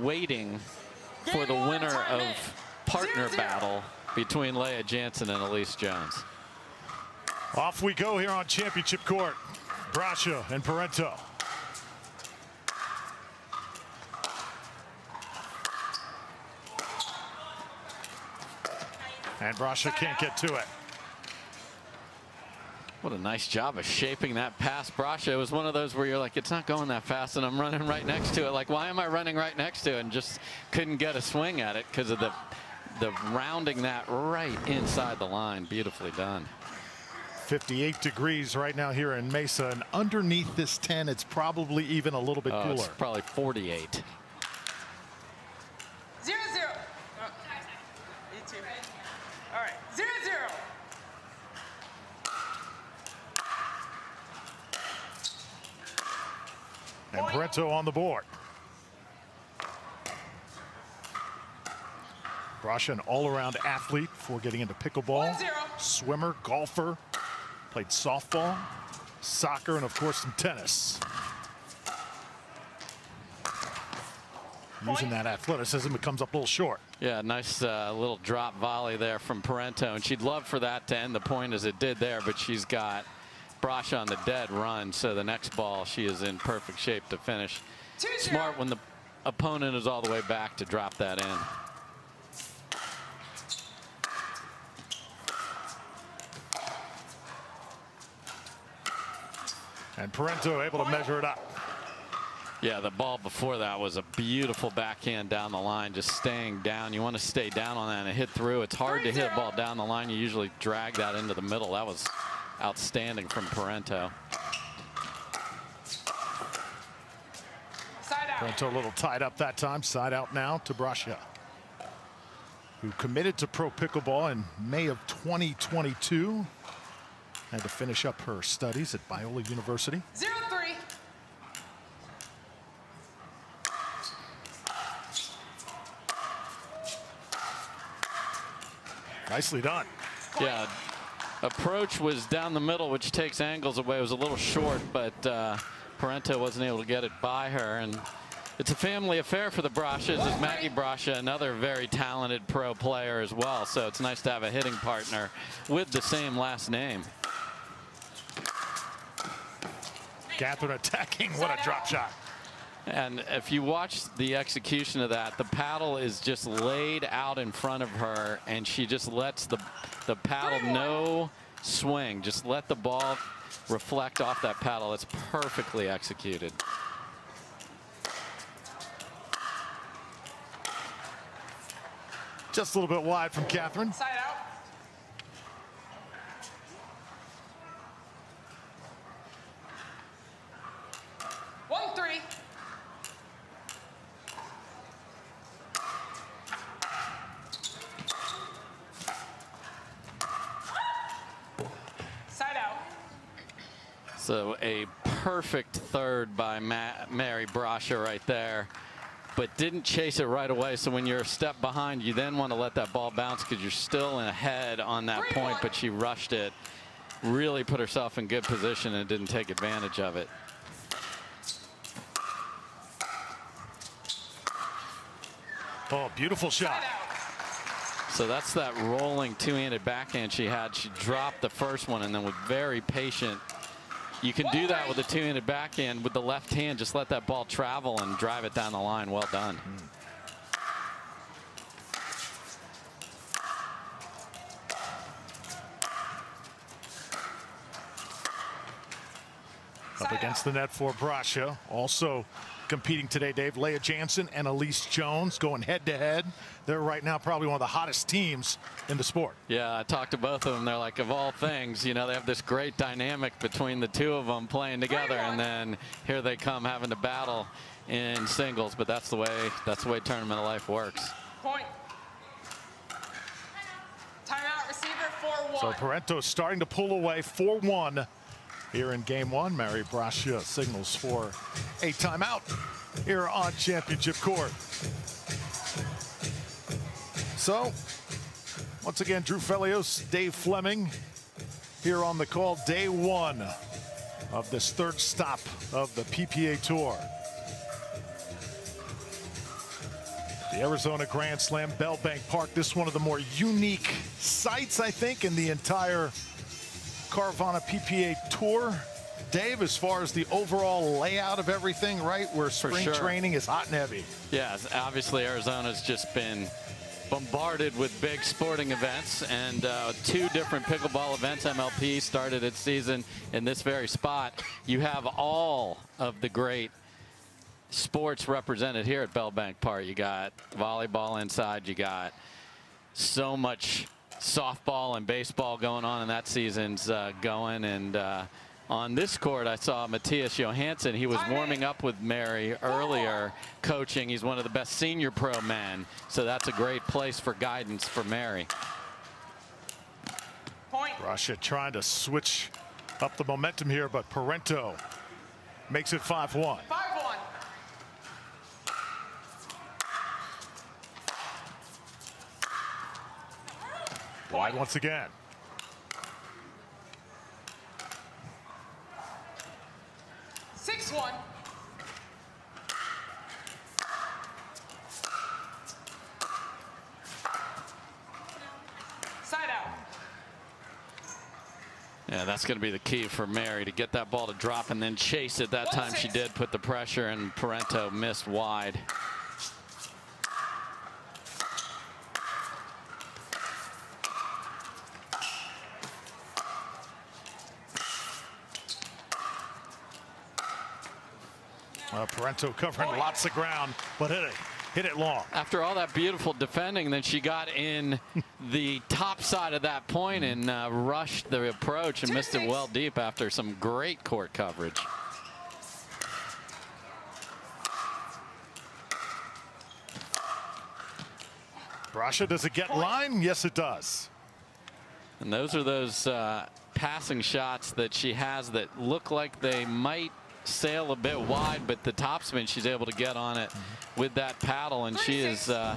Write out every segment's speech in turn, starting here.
waiting for the winner of partner battle between Leah Jansen and Elise Jones. Off we go here on championship court. Brascia and Parenteau. And Brascia can't get to it. What a nice job of shaping that pass. Brascia, it was one of those where you're like, it's not going that fast, and I'm running right next to it. Like, why am I running right next to it? And just couldn't get a swing at it because of the rounding that right inside the line. Beautifully done. 58 degrees right now here in Mesa, and underneath this 10, it's probably even a little bit cooler. It's probably 48. 0-0. Oh, me too. All right, 0-0. And Parenteau on the board. Brascia, an all-around athlete before getting into pickleball. 1-0. Swimmer, golfer, played softball, soccer, and of course some tennis. Using that athleticism, it comes up a little short. Yeah, nice little drop volley there from Parenteau, and she'd love for that to end the point as it did there, but she's got Brascia on the dead run, so the next ball she is in perfect shape to finish. 2-0. Smart when the opponent is all the way back to drop that in. And Parenteau able to measure it up. Yeah, the ball before that was a beautiful backhand down the line, just staying down. You want to stay down on that and hit through. It's hard to hit a ball down the line. You usually drag that into the middle. That was outstanding from Parenteau. Side out. Parenteau a little tied up that time. Side out now to Brascia, who committed to pro pickleball in May of 2022. Had to finish up her studies at Biola University. 0-3. Nicely done. Yeah, approach was down the middle, which takes angles away. It was a little short, but Parenteau wasn't able to get it by her. And it's a family affair for the Brascias, as Maggie Brascia, another very talented pro player as well. So it's nice to have a hitting partner with the same last name. Catherine attacking. What a drop shot. And if you watch the execution of that, the paddle is just laid out in front of her, and she just lets the paddle no swing. Just let the ball reflect off that paddle. It's perfectly executed. Just a little bit wide from Catherine. Side out. So a perfect third by Mary Brascia right there, but didn't chase it right away. So when you're a step behind, you then want to let that ball bounce because you're still ahead on that point, but she rushed it, really put herself in good position and didn't take advantage of it. Oh, beautiful shot. So that's that rolling two-handed backhand she had. She dropped the first one and then was very patient. You can do that with a two-handed backhand with the left hand. Just let that ball travel and drive it down the line. Well done. Up against the net for Brascia. Also competing today, Dave, Leah Jansen and Elise Jones going head-to-head. They're right now probably one of the hottest teams in the sport. Yeah, I talked to both of them. They're like, of all things, you know, they have this great dynamic between the two of them playing together, and then here they come having to battle in singles. But that's the way tournament of life works. Point. Timeout, receiver 4-1. So Parenteau starting to pull away 4-1 here in game one. Mary Brascia signals for a timeout here on championship court. So once again, Drew Felios, Dave Fleming here on the call. Day one of this third stop of the PPA Tour. The Arizona Grand Slam, Bell Bank Park. This is one of the more unique sites, I think, in the entire Carvana PPA Tour. Dave, as far as the overall layout of everything, right, where spring training is hot and heavy. Yeah, obviously Arizona's just been bombarded with big sporting events, and 2 different pickleball events. MLP started its season in this very spot. You have all of the great sports represented here at Bell Bank Park. You got volleyball inside, you got so much softball and baseball going on, and that season's going. And on this court, I saw Matthias Johansson. He was warming up with Mary earlier, coaching. He's one of the best senior pro men, so that's a great place for guidance for Mary. Brascia trying to switch up the momentum here, but Parenteau makes it 5-1. 5-1. Wide once again. Side out. Yeah, that's going to be the key for Mary, to get that ball to drop and then chase it. That time she did put the pressure, and Parenteau missed wide. Parenteau covering lots of ground, but hit it long. After all that beautiful defending, then she got in the top side of that point and rushed the approach and missed it well deep after some great court coverage. Brascia, does it get line? Yes, it does. And those are those passing shots that she has that look like they might sail a bit wide, but the topspin, she's able to get on it with that paddle, and she is the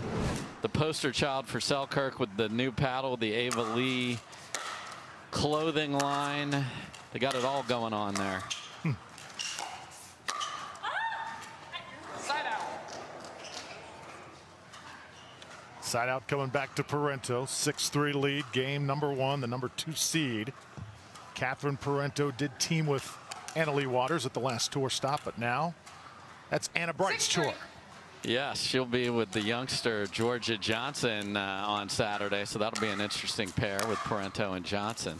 poster child for Selkirk with the new paddle, the Ava Lee clothing line. They got it all going on there. Side out. Side out coming back to Parenteau. 6-3 lead, game number 1, the number 2 seed. Catherine Parenteau did team with Annalie Waters at the last tour stop, but now that's Anna Bright's tour. Yes, she'll be with the youngster Georgia Johnson on Saturday, so that'll be an interesting pair with Parenteau and Johnson.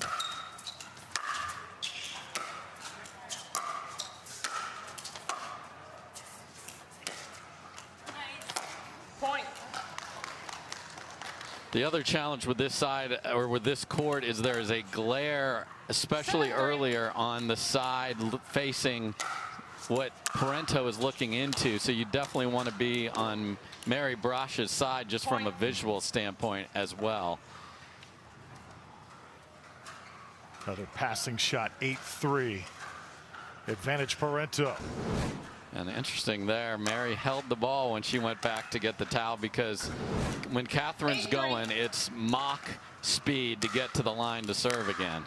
Point. The other challenge with this side, or with this court, is there is a glare, especially earlier on the side facing what Parenteau is looking into. So you definitely want to be on Mary Brascia's side just from a visual standpoint as well. Another passing shot, 8-3. Advantage Parenteau. And interesting there, Mary held the ball when she went back to get the towel, because when Catherine's going, it's mock speed to get to the line to serve again.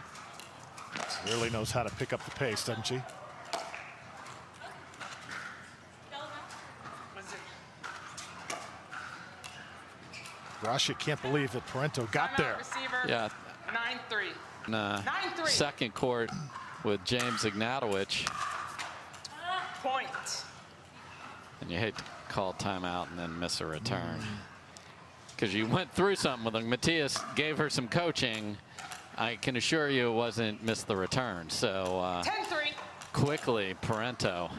She really knows how to pick up the pace, doesn't she? Brascia can't believe that Parenteau got there. Receiver. Yeah. 9-3. 9-3. Second court with James Ignatowicz. Point. And you hate to call timeout and then miss a return, because you went through something with him. Matthias gave her some coaching. I can assure you it wasn't miss the return. So 10-3. Quickly, Parenteau.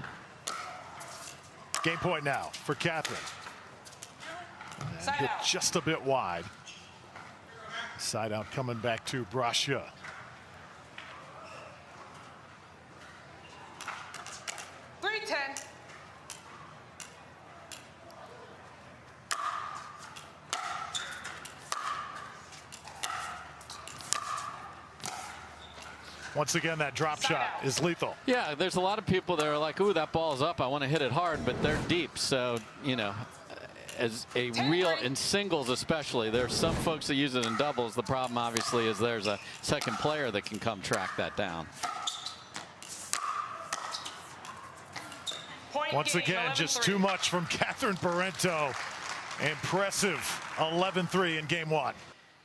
Game point now for Catherine. Side Hit out. just a bit wide. Side out coming back to Brascia. Once again, that drop shot is lethal. Yeah, there's a lot of people that are like, ooh, that ball's up, I want to hit it hard, but they're deep. So, you know, as a real, in singles especially, there's some folks that use it in doubles. The problem, obviously, is there's a second player that can come track that down. Once again, just too much from Catherine Parenteau. Impressive 11-3 in game one.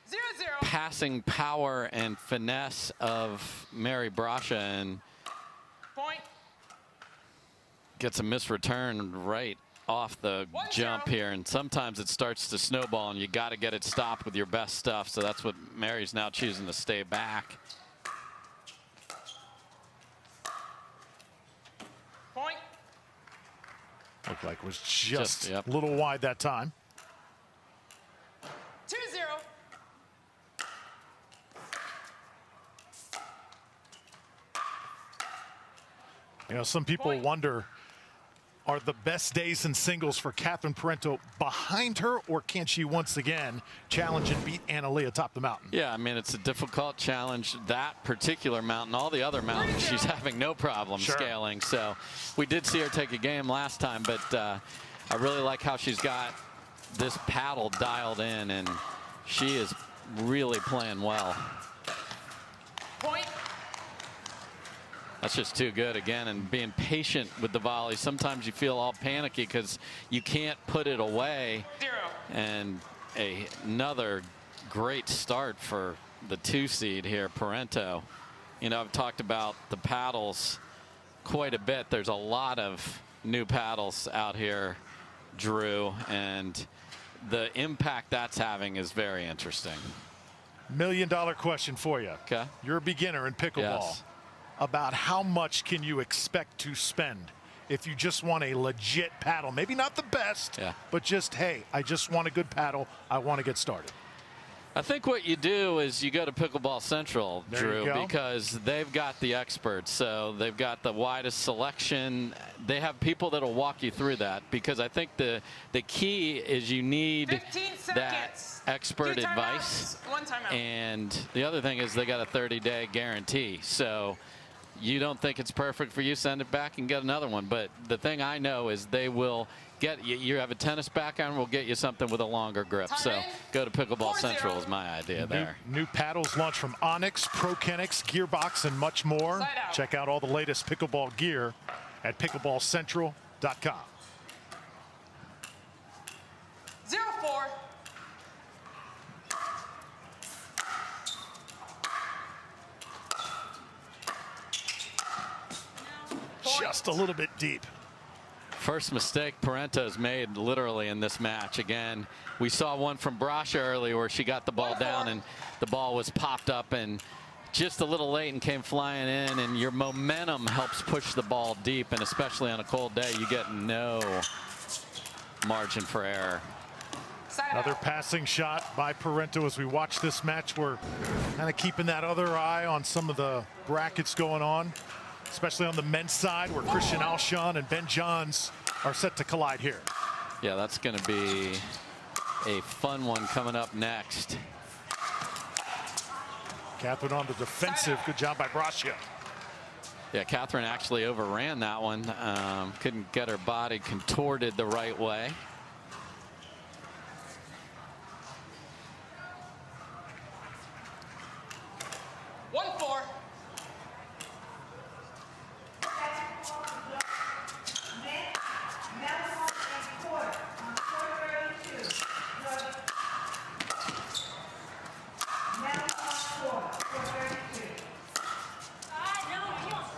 0-0. Passing power and finesse of Mary Brascia, and Point. gets a missed return right off the 1-0. jump here, and sometimes it starts to snowball and you got to get it stopped with your best stuff, so that's what Mary's now choosing to stay back. Point. Looked like it was just Yep. a little wide that time. 2-0. You know, some people Point. wonder, are the best days in singles for Catherine Parenteau behind her, or can she once again challenge and beat Analia atop the mountain? Yeah, I mean, it's a difficult challenge. That particular mountain, all the other mountains, she's having no problem scaling. So we did see her take a game last time, but I really like how she's got this paddle dialed in, and she is really playing well. Point. That's just too good again, and being patient with the volley. Sometimes you feel all panicky because you can't put it away. 0. And another great start for the 2 seed here, Parenteau. You know, I've talked about the paddles quite a bit. There's a lot of new paddles out here, Drew, and the impact that's having is very interesting. $1 million question for you. Okay. You're a beginner in pickleball. Yes. About how much can you expect to spend if you just want a legit paddle? Maybe not the best, but just, hey, I just want a good paddle. I want to get started. I think what you do is you go to Pickleball Central, Drew, because they've got the experts. So they've got the widest selection. They have people that will walk you through that, because I think the key is you need that expert advice. 1 timeout. And the other thing is they got a 30-day guarantee. So you don't think it's perfect for you, send it back and get another one. But the thing I know is they will get you. You have a tennis background, we'll get you something with a longer grip. So go to Pickleball Central is my idea there. New paddles launched from Onyx, ProKenix, Gearbox, and much more. Check out all the latest pickleball gear at pickleballcentral.com. 0-4. Just a little bit deep. First mistake Parenteau's made literally in this match. Again, we saw one from Brascia earlier where she got the ball down and the ball was popped up and just a little late and came flying in, and your momentum helps push the ball deep, and especially on a cold day you get no margin for error. Another passing shot by Parenteau. As we watch this match, we're kind of keeping that other eye on some of the brackets going on, especially on the men's side where Christian Alshon and Ben Johns are set to collide here. Yeah, that's going to be a fun one coming up next. Catherine on the defensive. Good job by Brascia. Yeah, Catherine actually overran that one. Couldn't get her body contorted the right way.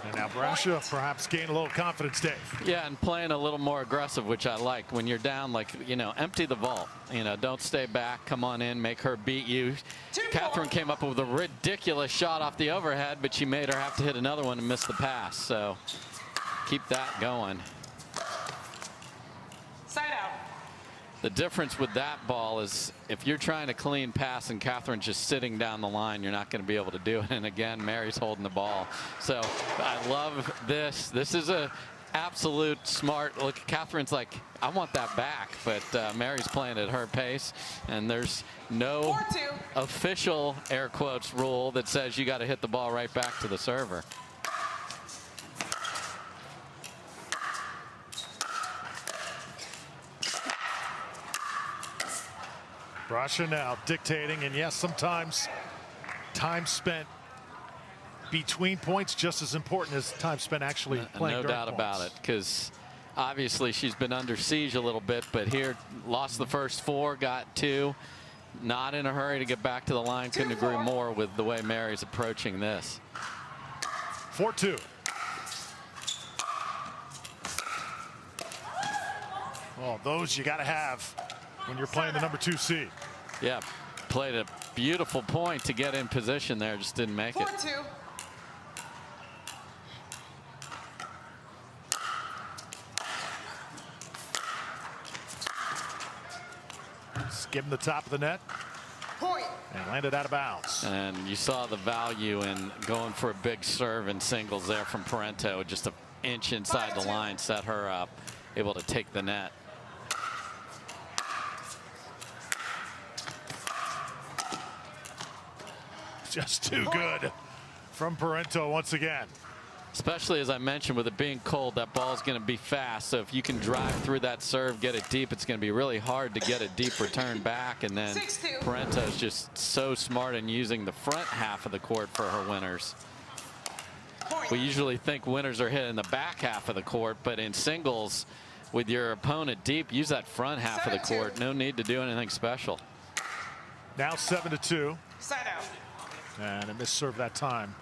And now Brascia perhaps gain a little confidence, Dave. Yeah, and playing a little more aggressive, which I like. When you're down, like, you know, empty the vault. You know, don't stay back. Come on in, make her beat you. Catherine came up with a ridiculous shot off the overhead, but she made her have to hit another one and miss the pass. So keep that going. Side out. The difference with that ball is if you're trying to clean pass and Catherine's just sitting down the line, you're not going to be able to do it. And again, Mary's holding the ball. So I love this. This is a absolute smart look. Catherine's like, I want that back, but Mary's playing at her pace, and there's no official air quotes rule that says you got to hit the ball right back to the server. Brascia now dictating, and yes, sometimes time spent between points just as important as time spent actually playing. No doubt about it, because obviously she's been under siege a little bit, but here lost the first 4, got 2. Not in a hurry to get back to the line. Couldn't agree more with the way Mary's approaching this. 4-2. Oh, those you got to have when you're playing the number 2 seed. Yeah, played a beautiful point to get in position there, just didn't make it. 4-2. Skim the top of the net. Point. And landed out of bounds. And you saw the value in going for a big serve in singles there from Parenteau. Just an inch inside the line, set her up, able to take the net. Just too good from Parenteau once again. Especially as I mentioned, with it being cold, that ball's going to be fast. So if you can drive through that serve, get it deep, it's going to be really hard to get a deep return back. And then Parenteau's just so smart in using the front half of the court for her winners. We usually think winners are hitting the back half of the court, but in singles, with your opponent deep, use that front half of the court. No need to do anything special. Now 7-2. Side out. And a missed serve that time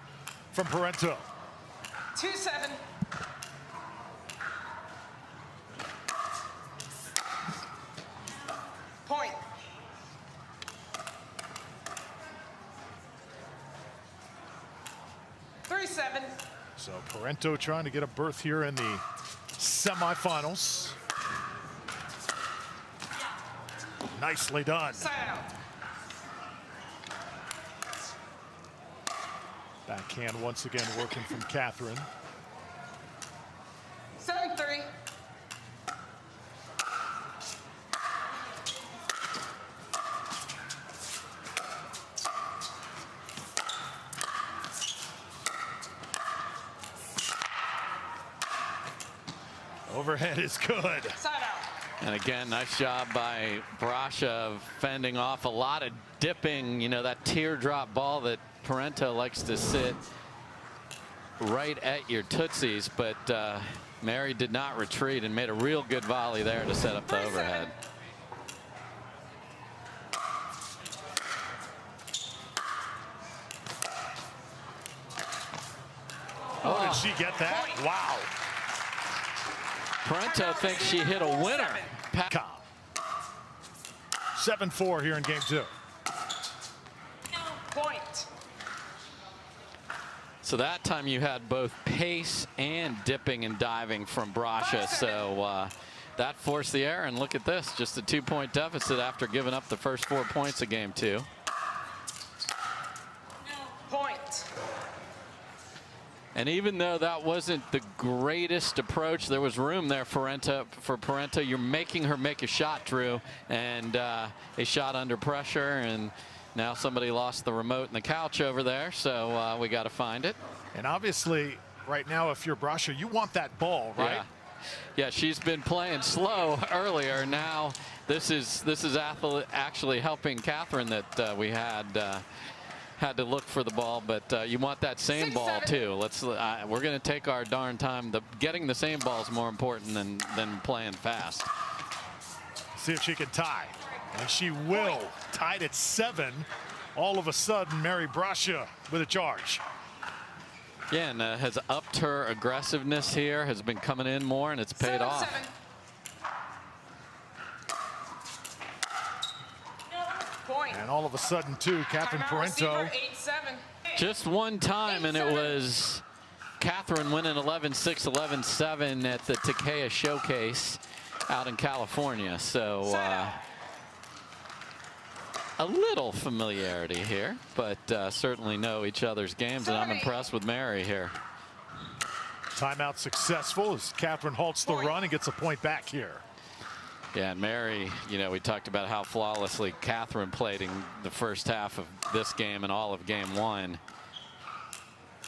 from Parenteau. 2-7. Point. So Parenteau trying to get a berth here in the semifinals. Nicely done. Side out. Backhand once again working from Catherine. 7-3. Overhead is good. Side out. And again, nice job by Brascia of fending off a lot of dipping, you know, that teardrop ball that Parenteau likes to sit right at your tootsies, but Mary did not retreat and made a real good volley there to set up the overhead. Oh, did she get that? Wow. Parenteau thinks she hit a winner. 7-4 here in game 2. Point. So that time you had both pace and dipping and diving from Brascia. So that forced the error. And look at this, just a 2-point deficit after giving up the first 4 points of game 2. Point. And even though that wasn't the greatest approach, there was room there for Parenteau. You're making her make a shot, Drew, and a shot under pressure. And now somebody lost the remote and the couch over there, so we got to find it. And obviously, right now, if you're Brascia, you want that ball, right? Yeah, she's been playing slow earlier. Now this is actually helping Catherine that we had to look for the ball, but you want that same ball too. We're going to take our darn time. Getting the same ball is more important than playing fast. See if she can tie, and she will. Tied at 7. All of a sudden, Mary Brascia with a charge. Yeah, and has upped her aggressiveness here. Has been coming in more, and it's paid off. 7-7. Point. And all of a sudden, too, Catherine Parenteau. 8-7. Just one time, and it was Catherine winning 11-6, 11-7 at the Takea Showcase out in California. So a little familiarity here, but certainly know each other's games, and I'm impressed with Mary here. Timeout successful as Catherine halts the run and gets a point back here. Yeah, and Mary, you know, we talked about how flawlessly Catherine played in the first half of this game and all of game 1.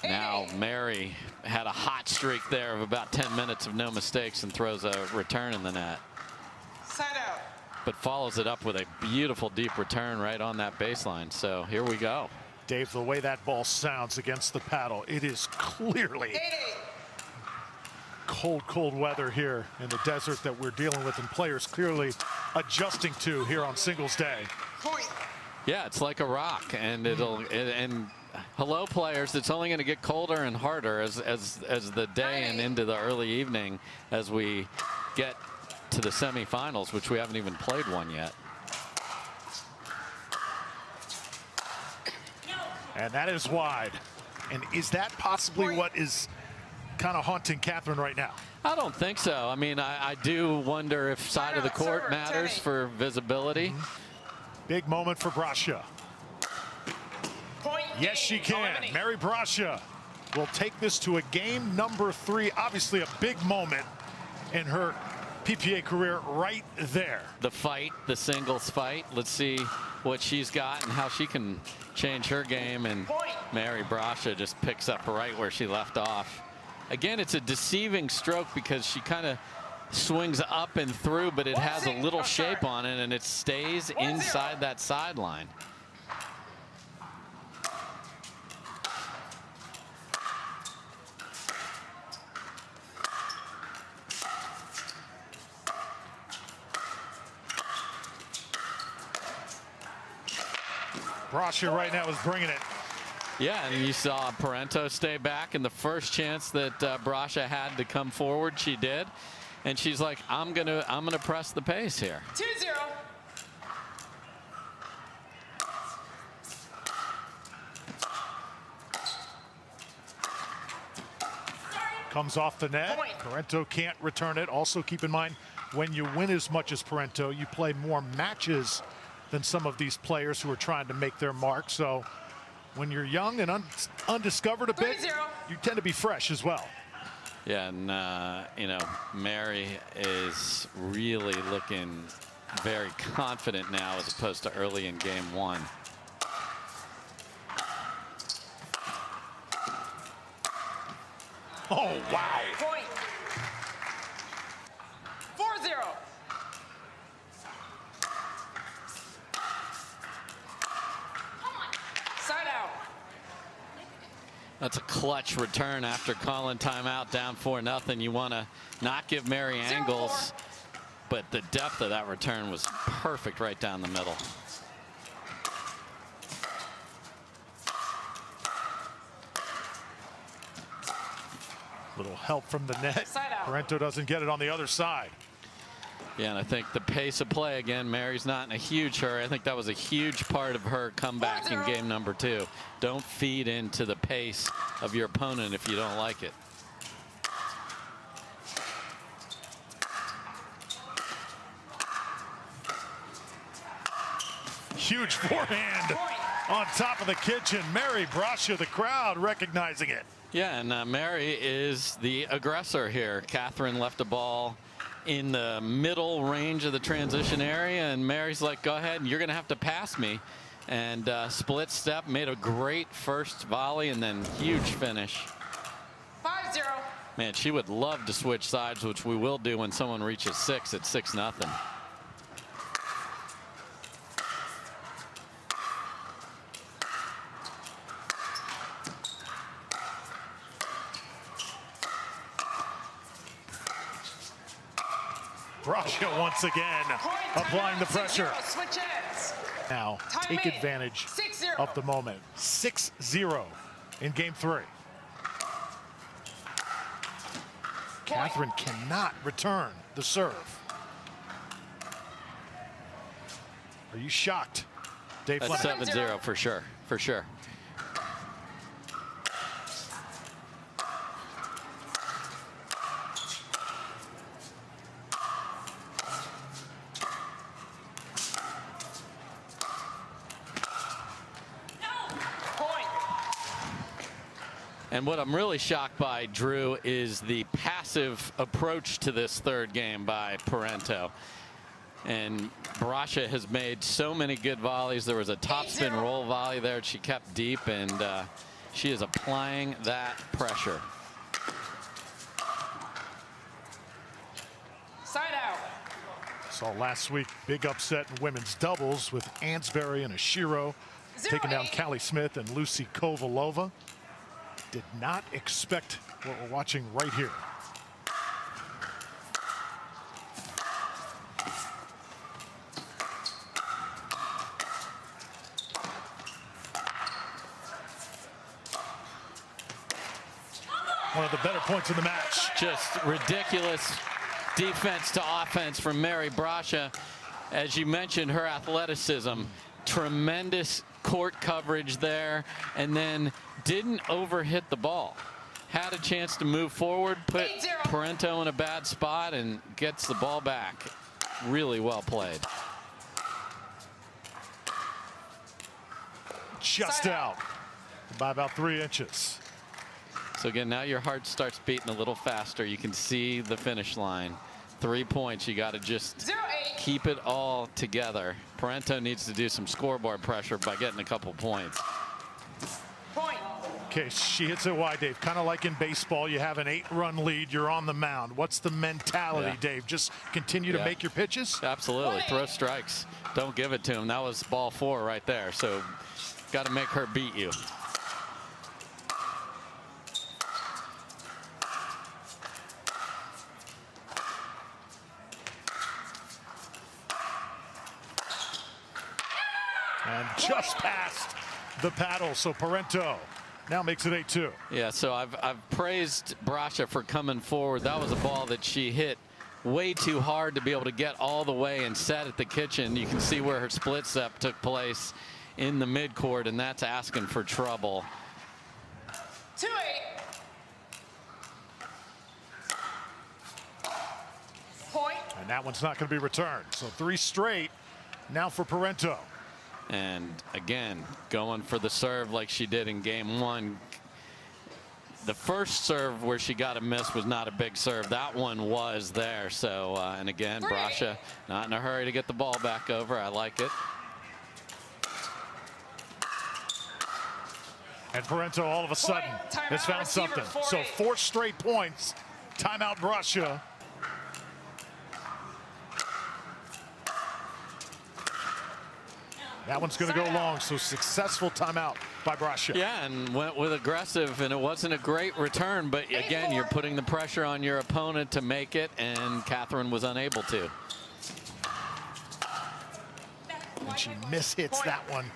Now Mary had a hot streak there of about 10 minutes of no mistakes and throws a return in the net. Side out. But follows it up with a beautiful deep return right on that baseline. So here we go. Dave, the way that ball sounds against the paddle, it is clearly cold weather here in the desert that we're dealing with, and players clearly adjusting to here on singles day. Point. Yeah, it's like a rock, and and hello players, it's only going to get colder and harder as the day and into the early evening as we get to the semifinals, which we haven't even played one yet. And that is wide. And is that possibly what is kind of haunting Catherine right now? I don't think so. I mean, I do wonder if side of the court Server, matters 10-8. for visibility. Big moment for Brascia. Point. Yes, she can. Eliminate. Mary Brascia will take this to a game number 3. Obviously a big moment in her PPA career right there. The fight, the singles fight. Let's see what she's got and how she can change her game. And Mary Brascia just picks up right where she left off. Again, it's a deceiving stroke because she kind of swings up and through, but it has a little shape on it, and it stays inside that sideline. Brascia right now is bringing it. Yeah, and you saw Parenteau stay back, and the first chance that Brascia had to come forward, she did. And she's like, I'm gonna press the pace here. 2-0. Comes off the net. Parenteau can't return it. Also keep in mind, when you win as much as Parenteau, you play more matches than some of these players who are trying to make their mark. So when you're young and undiscovered a bit, 3-0. you tend to be fresh as well. Yeah, and you know, Mary is really looking very confident now as opposed to early in game 1. Oh, wow. Point. 4-0. Side out. That's a clutch return after calling timeout, down 4-0. You want to not give Mary angles, but the depth of that return was perfect right down the middle. Little help from the net. Side out. Parenteau doesn't get it on the other side. Yeah, and I think the pace of play again, Mary's not in a huge hurry. I think that was a huge part of her comeback in game number 2. Don't feed into the pace of your opponent if you don't like it. Huge forehand on top of the kitchen. Mary Brascia, the crowd recognizing it. Yeah, and Mary is the aggressor here. Catherine left a ball in the middle range of the transition area, and Mary's like, go ahead, and you're going to have to pass me. And split step, made a great first volley, and then huge finish. 5-0. Man, she would love to switch sides, which we will do when someone reaches 6 at 6-0. Brascia once again applying the pressure. 6-0. Switch ends. Now take advantage 6-0. of the moment. 6-0 in game 3. Catherine cannot return the serve. Are you shocked, Dave? That's Fleming? 7-0 for sure, for sure. And what I'm really shocked by, Drew, is the passive approach to this third game by Parenteau. And Brascia has made so many good volleys. There was a topspin roll volley there she kept deep, and she is applying that pressure. Side out. Saw last week big upset in women's doubles with Ansberry and Ashiro taking down Callie Smith and Lucy Kovalova. Did not expect what we're watching right here. One of the better points in the match. Just ridiculous defense to offense from Mary Brascia. As you mentioned, her athleticism, tremendous court coverage there, and then didn't overhit the ball. Had a chance to move forward, put Parenteau in a bad spot, and gets the ball back. Really well played. Just out by about 3 inches. So again, now your heart starts beating a little faster. You can see the finish line. 3 points. You got to just keep it all together. Parenteau needs to do some scoreboard pressure by getting a couple points. Point. Okay, she hits it wide, Dave. Kind of like in baseball, you have an 8-run lead, you're on the mound. What's the mentality, Dave? Just continue to make your pitches? Absolutely. Throw strikes. Don't give it to him. That was ball 4 right there. So got to make her beat you. And just past the paddle, so Parenteau now makes it 8-2. Yeah, so I've praised Brascia for coming forward. That was a ball that she hit way too hard to be able to get all the way and set at the kitchen. You can see where her split step took place in the midcourt, and that's asking for trouble. 2-8. Point. And that one's not going to be returned. So 3 straight now for Parenteau. And again, going for the serve like she did in game 1. The first serve where she got a miss was not a big serve. That one was there. So, and again, Brascia not in a hurry to get the ball back over. I like it. And Parenteau all of a sudden has found something. So 4 straight points. Timeout Brascia. That one's going to go long, so successful timeout by Brascia. Yeah, and went with aggressive, and it wasn't a great return, but again, you're putting the pressure on your opponent to make it, and Catherine was unable to. And she mishits that one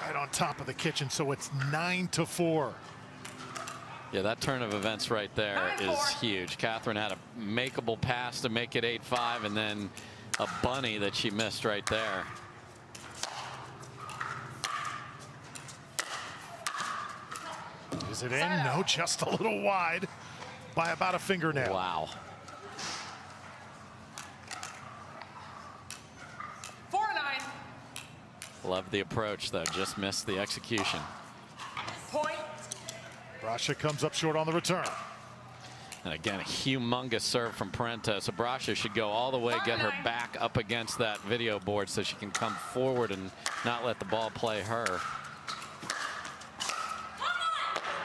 right on top of the kitchen, so it's 9-4. Yeah, that turn of events right there is huge. Catherine had a makeable pass to make it 8-5, and then a bunny that she missed right there. Is it in? No, just a little wide by about a fingernail. Wow. 4-9. Love the approach, though. Just missed the execution. Point. Brascia comes up short on the return. And again, a humongous serve from Parenteau. So Brascia should go all the way, get her back up against that video board so she can come forward and not let the ball play her.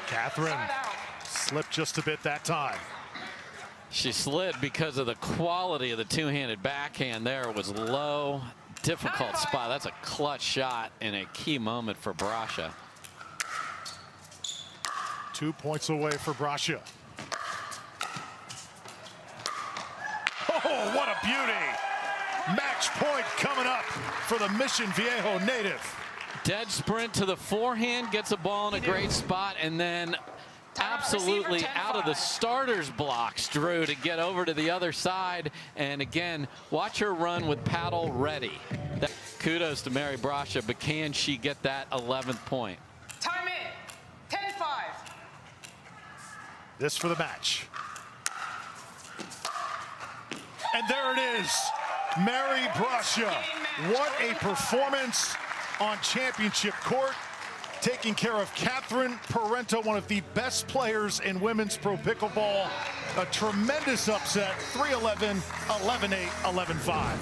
Catherine slipped just a bit that time. She slid because of the quality of the two-handed backhand there. It was low, difficult spot. That's a clutch shot in a key moment for Brascia. 2 points away for Brascia. Oh, what a beauty. Match point coming up for the Mission Viejo native. Dead sprint to the forehand, gets a ball in a great spot, and then absolutely out of the starter's blocks, Drew, to get over to the other side. And again, watch her run with paddle ready. Kudos to Mary Brascia, but can she get that 11th point? Time in. 10-5. This for the match. And there it is. Mary Brascia. What a performance on championship court, taking care of Catherine Parenteau, one of the best players in women's pro pickleball. A tremendous upset, 3-11, 11-8, 11-5.